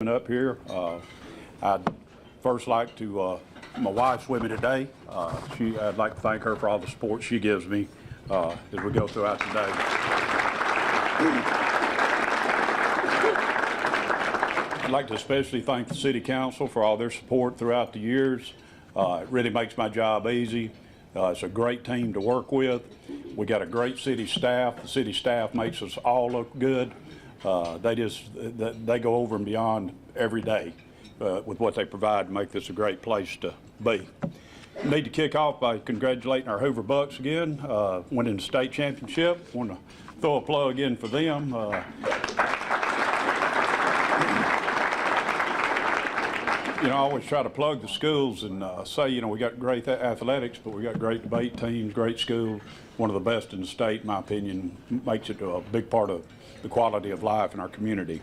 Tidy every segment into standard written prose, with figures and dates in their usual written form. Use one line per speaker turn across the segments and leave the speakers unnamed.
Up here. I'd first like to, my wife's with me today. I'd like to thank her for all the support she gives me as we go throughout the day. I'd like to especially thank the City Council for all their support throughout the years. It really makes my job easy. It's a great team to work with. We got a great city staff. The city staff makes us all look good. They go over and beyond every day with what they provide to make this a great place to be. Need to kick off by congratulating our Hoover Bucks again, winning the state championship. Want to throw a plug in for them. I always try to plug the schools and say, we got great athletics, but we got great debate teams, great schools, one of the best in the state, in my opinion. Makes it a big part of the quality of life in our community.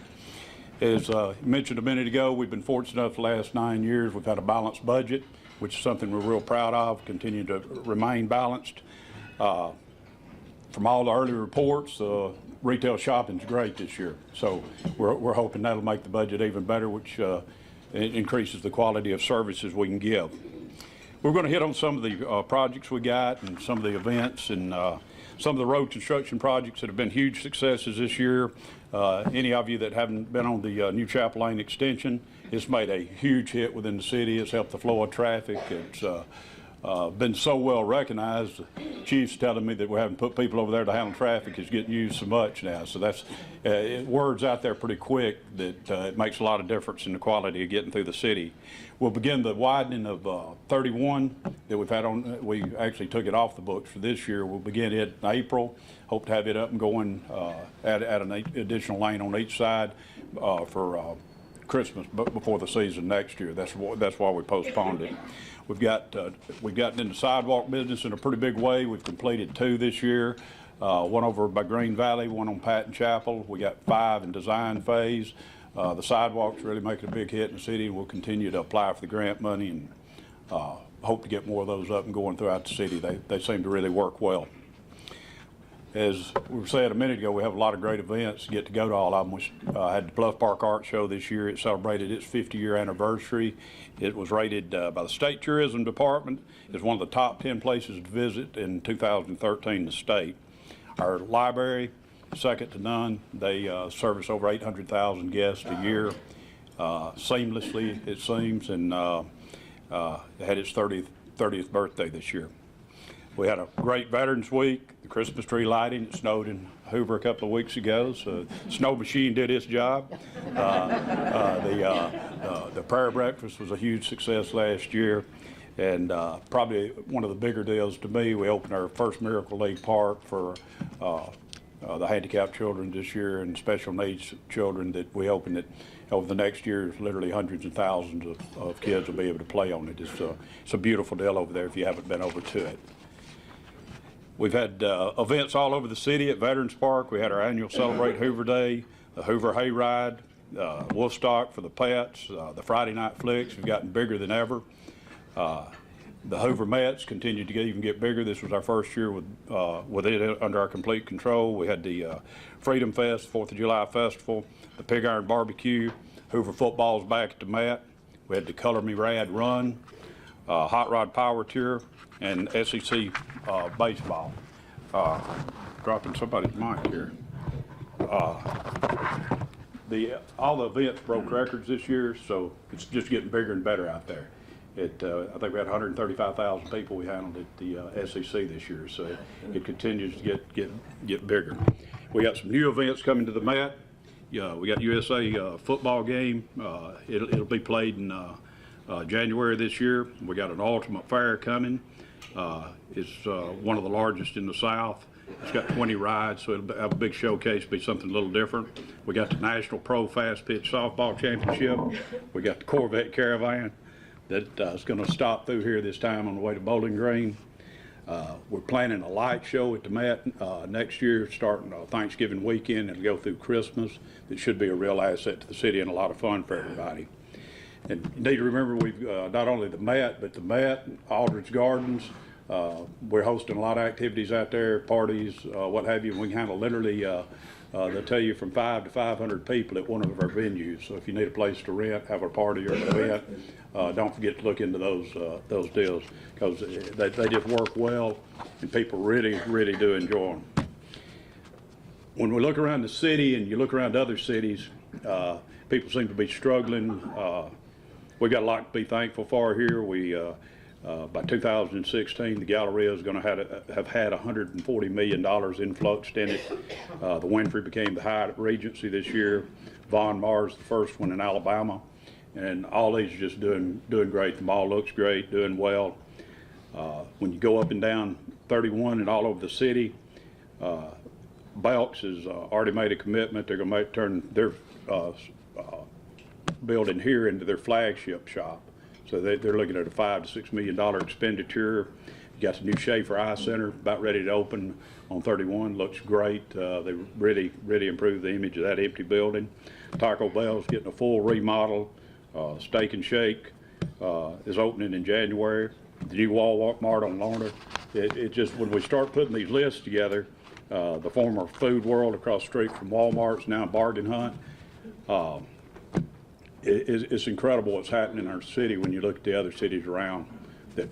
As mentioned a minute ago, we've been fortunate enough the last 9 years. We've had a balanced budget, which is something we're real proud of, continue to remain balanced. From all the early reports, retail shopping's great this year. So we're hoping that'll make the budget even better, which it increases the quality of services we can give. We're going to hit on some of the projects we got and some of the events and some of the road construction projects that have been huge successes this year. Any of you that haven't been on the New Chapel Lane extension, it's made a huge hit within the city. It's helped the flow of traffic. It's been so well recognized. The chief's telling me that we're having to put people over there to handle traffic is getting used so much now. So that's word's out there pretty quick that it makes a lot of difference in the quality of getting through the city. We'll begin the widening of 31 that we've had on. We actually took it off the books for this year. We'll begin it in April. Hope to have it up and going, add an additional lane on each side for Christmas, but before the season next year. That's why we postponed it. We've gotten into sidewalk business in a pretty big way. We've completed 2 this year. One over by Green Valley, one on Patton Chapel. We got 5 in design phase. The sidewalks really making a big hit in the city. We'll continue to apply for the grant money and hope to get more of those up and going throughout the city. They seem to really work well. As we said a minute ago, we have a lot of great events. Get to go to all of them. We had the Bluff Park Art Show this year. It celebrated its 50-year anniversary. It was rated by the State Tourism Department as one of the top 10 places to visit in 2013 in the state. Our library, second to none. They service over 800,000 guests a year, seamlessly it seems, and it had its 30th birthday this year. We had a great Veterans Week, the Christmas tree lighting. It snowed in Hoover a couple of weeks ago, so the snow machine did its job. The prayer breakfast was a huge success last year, and probably one of the bigger deals to me, we opened our first Miracle League Park for the handicapped children this year and special needs children that we opened it. Over the next year, literally hundreds of thousands of kids will be able to play on it. It's a beautiful deal over there if you haven't been over to it. We've had events all over the city at Veterans Park. We had our annual Celebrate Hoover Day, the Hoover Hayride, Wolfstock for the pets, the Friday Night Flicks have gotten bigger than ever. The Hoover Mets continued to even get bigger. This was our first year with it under our complete control. We had the Freedom Fest, 4th of July Festival, the Pig Iron Barbecue, Hoover football's back at the mat. We had the Color Me Rad Run, Hot Rod Power Tour, and SEC baseball. Dropping somebody's mic here. All the events broke records this year, so it's just getting bigger and better out there. I think we had 135,000 people we handled at the SEC this year, so it continues to get bigger. We got some new events coming to the mat. We got USA football game. It'll be played in January this year. We got an Ultimate Fair coming. It's one of the largest in the South. It's got 20 rides, so it'll have a big showcase, be something a little different. We got the National Pro Fast Pitch Softball Championship. We got the Corvette Caravan that's going to stop through here this time on the way to Bowling Green. We're planning a light show at the Met next year, starting Thanksgiving weekend, and go through Christmas. It should be a real asset to the city and a lot of fun for everybody. And you need to remember we've not only the Met, but the Met, Aldridge Gardens. We're hosting a lot of activities out there, parties, what have you. We can handle literally they'll tell you from 5 to 500 people at one of our venues. So if you need a place to rent, have a party or an event, don't forget to look into those deals, because they just work well, and people really, really do enjoy them. When we look around the city and you look around other cities, people seem to be struggling. We've got a lot to be thankful for here. By 2016, the Galleria is going to have had $140 million influxed in it. The Winfrey became the Hyatt Regency this year. Von Mar's the first one in Alabama. And all these are just doing great. The mall looks great, doing well. When you go up and down 31 and all over the city, Belk's has already made a commitment. They're going to turn their building here into their flagship shop. So they're looking at a $5 to $6 million expenditure. You got the new Schaefer Eye Center about ready to open on 31. Looks great. They really, really improved the image of that empty building. Taco Bell's getting a full remodel. Steak and Shake is opening in January. The new Walmart on Lorna. It just, when we start putting these lists together, the former Food World across the street from Walmart's now Bargain Hunt. It's incredible what's happening in our city when you look at the other cities around that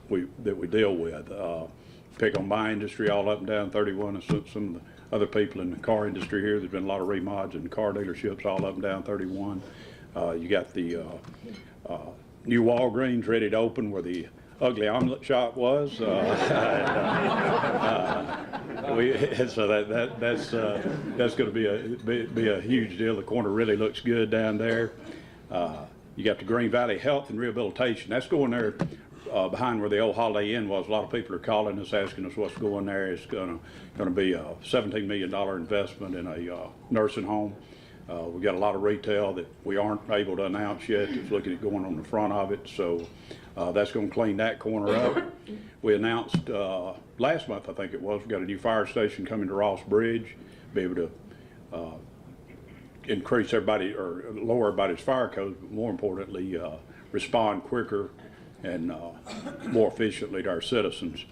we deal with. Pick on my industry all up and down 31, and some of the other people in the car industry here. There's been a lot of remods and car dealerships all up and down 31. You got the new Walgreens ready to open where the ugly omelet shop was. So that's going to be a huge deal. The corner really looks good down there. You got the Green Valley Health and Rehabilitation. That's going there behind where the old Holiday Inn was. A lot of people are calling us, asking us what's going there. It's going to be a $17 million investment in a nursing home. We've got a lot of retail that we aren't able to announce yet. It's looking at going on the front of it. So that's going to clean that corner up. We announced last month, I think it was, we got a new fire station coming to Ross Bridge. Be able to increase everybody or lower everybody's fire codes, but more importantly, respond quicker and more efficiently to our citizens.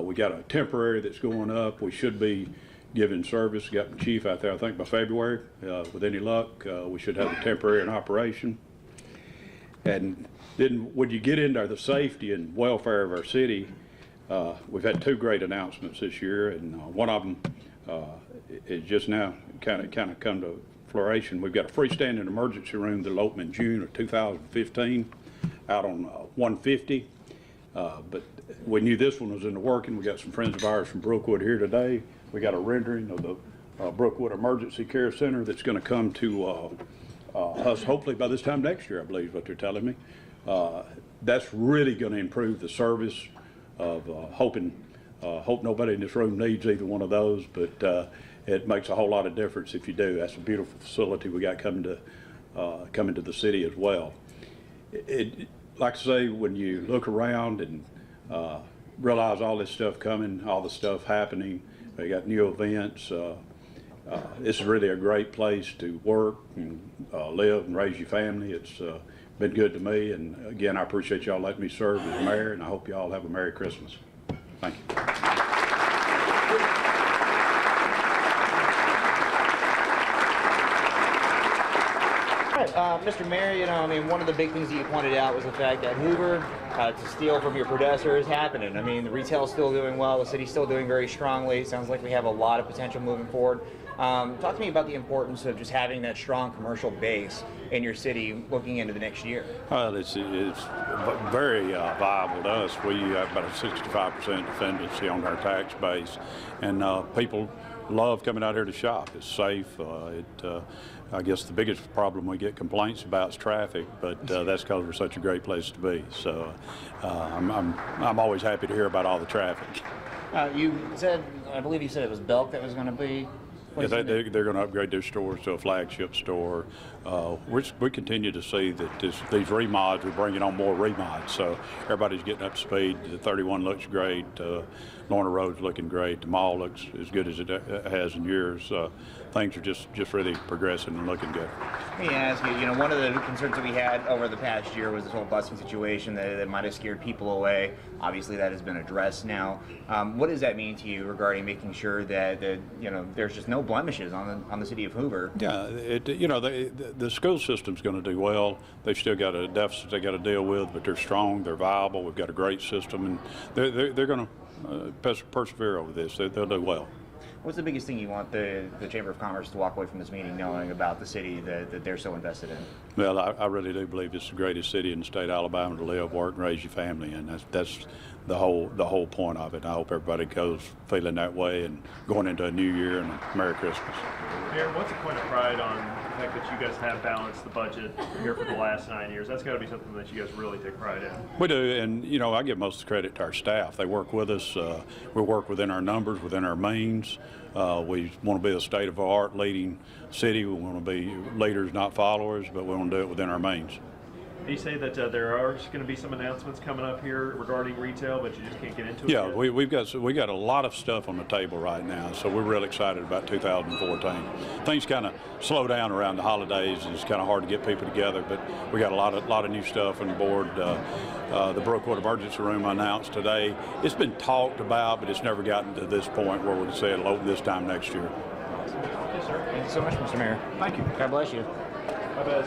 We got a temporary that's going up. We should be giving service. Got the chief out there, I think, by February. With any luck, we should have a temporary in operation. And then when you get into the safety and welfare of our city, we've had two great announcements this year, and one of them is just now kind of come to flourishing. We've got a freestanding emergency room that'll open in June of 2015 out on 150. But we knew this one was in the working. We got some friends of ours from Brookwood here today. We got a rendering of the Brookwood Emergency Care Center that's going to come to us hopefully by this time next year, I believe is what they're telling me. That's really going to improve the service of hope nobody in this room needs either one of those, but it makes a whole lot of difference if you do. That's a beautiful facility we got coming to the city as well. Like I say, when you look around and realize all this stuff coming, all the stuff happening, they got new events. This is really a great place to work and live and raise your family. It's been good to me, and again, I appreciate y'all letting me serve as mayor, and I hope y'all have a Merry Christmas. Thank you.
Mr. Mayor, I mean, one of the big things that you pointed out was the fact that Hoover, to steal from your predecessor, is happening. I mean, the retail is still doing well, the city's still doing very strongly. It sounds like we have a lot of potential moving forward. Talk to me about the importance of just having that strong commercial base in your city looking into the next year.
Well, it's very viable to us. We have about a 65% dependency on our tax base, and people love coming out here to shop. It's safe. I guess the biggest problem we get complaints about is traffic, but that's because we're such a great place to be. So I'm always happy to hear about all the traffic.
You said, I believe you said it was Belk that was going to be.
Yeah, they're going to upgrade their stores to a flagship store. We continue to see that these remods, we're bringing on more remods, so everybody's getting up to speed. The 31 looks great. Lorna Road's looking great. The mall looks as good as it has in years. things are just really progressing and looking good.
Let me ask you, one of the concerns that we had over the past year was this whole busing situation that might have scared people away. Obviously, that has been addressed now. What does that mean to you regarding making sure that there's just no blemishes on the city of Hoover?
Yeah, the school system's going to do well. They've still got a deficit they got to deal with, but they're strong, they're viable. We've got a great system, and they're going to persevere over this. They'll do well.
What's the biggest thing you want the Chamber of Commerce to walk away from this meeting knowing about the city that they're so invested in?
Well, I really do believe it's the greatest city in the state of Alabama to live, work, and raise your family, and that's the whole point of it. I hope everybody goes feeling that way and going into a new year and a Merry Christmas.
Mayor, what's a point of pride on the fact that you guys have balanced the budget here for the last 9 years? That's got to be something that you guys really take pride in.
We do, and I give most of the credit to our staff. They work with us. We work within our numbers, within our means. We want to be a state-of-the-art leading city. We want to be leaders, not followers, but we want to do it within our means.
You say that there are going to be some announcements coming up here regarding retail, but you just can't get into it
Yeah,
yet?
we got a lot of stuff on the table right now, so we're real excited about 2014. Things kind of slow down around the holidays, and it's kind of hard to get people together, but we got a lot of new stuff on the board. The Brookwood Emergency Room I announced today. It's been talked about, but it's never gotten to this point where we can say it'll open this time next year.
Yes, sir.
Thank you so much, Mr. Mayor.
Thank you.
God bless you.
My bad.